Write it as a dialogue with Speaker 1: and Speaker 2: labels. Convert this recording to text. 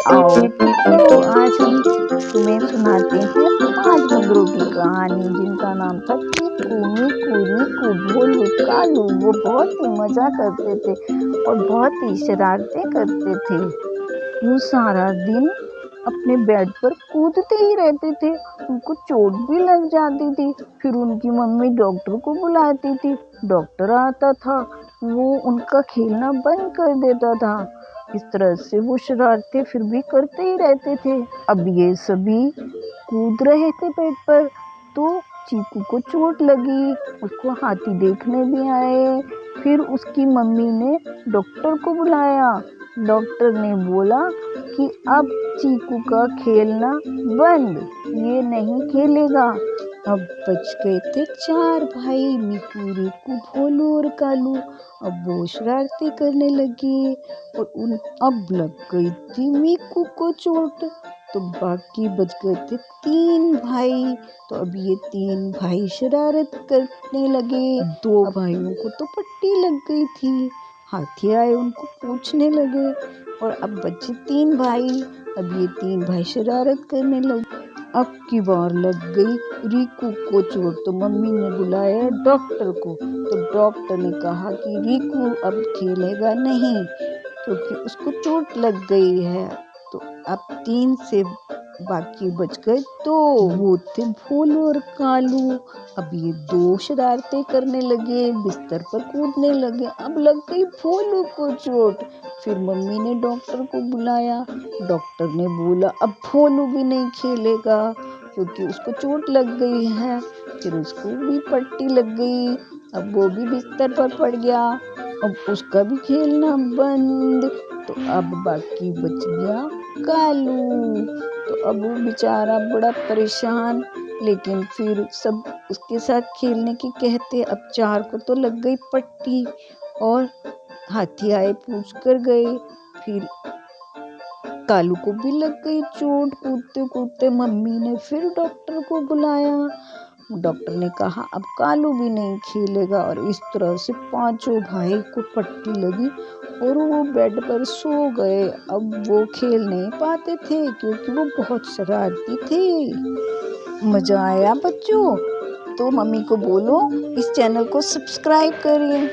Speaker 1: आओ बच्चों, आज हम तुम्हें सुनाते हैं 5 बंदरों की कहानी जिनका नाम था चीकू, मीकू, रीकू, भोलू, कालू। वो बहुत ही मजा करते थे और बहुत ही शरारतें करते थे। वो सारा दिन अपने बेड पर कूदते ही रहते थे। उनको चोट भी लग जाती थी। फिर उनकी मम्मी डॉक्टर को बुलाती थी। डॉक्टर आता था, वो उनका खेलना बंद कर देता था। इस तरह से वो शरारतें फिर भी करते ही रहते थे। अब ये सभी कूद रहे थे बेड पर, तो चीकू को चोट लगी। उसको हाथी देखने भी आए। फिर उसकी मम्मी ने डॉक्टर को बुलाया। डॉक्टर ने बोला कि अब चीकू का खेलना बंद, ये नहीं खेलेगा। अब बच गए थे 4 भाई, मीकू, रीकू, भोलू और कालू। अब वो शरारतें करने लगे और अब लग गई थी मीकू को चोट। तो बाकी बच गए थे 3 भाई। तो अब ये 3 भाई शरारत करने लगे। 2 भाइयों को तो पट्टी लग गई थी। हाथी आए, उनको पूछने लगे। और अब बचे 3 भाई। अब ये 3 भाई शरारत करने लगे। अब की बार लग गई रीकू को चोट, तो मम्मी ने बुलाया डॉक्टर को। तो डॉक्टर ने कहा कि रीकू अब खेलेगा नहीं क्योंकि उसको चोट लग गई है। तो अब 3 से बाकी बच गए 2। वो थे भोलू और कालू। अब ये 2 शरारतें करने लगे, बिस्तर पर कूदने लगे। अब लग गई भोलू को चोट। फिर मम्मी ने डॉक्टर को बुलाया। डॉक्टर ने बोला अब भोलू भी नहीं खेलेगा क्योंकि उसको चोट लग गई है। फिर उसको भी पट्टी लग गई। अब वो भी बिस्तर पर पड़ गया। अब उसका भी खेलना बंद। तो अब बाकी बच गया कालू। तो अब वो बेचारा बड़ा परेशान, लेकिन फिर सब उसके साथ खेलने की कहते। अब 4 को तो लग गई पट्टी और हाथी आए पूछ कर गए। फिर कालू को भी लग गई चोट कूदते कूदते। मम्मी ने फिर डॉक्टर को बुलाया। डॉक्टर ने कहा अब कालू भी नहीं खेलेगा। और इस तरह से 5 भाई को पट्टी लगी और वो बेड पर सो गए। अब वो खेल नहीं पाते थे क्योंकि वो बहुत शरारती थे। मजा आया बच्चों? तो मम्मी को बोलो इस चैनल को सब्सक्राइब करिए।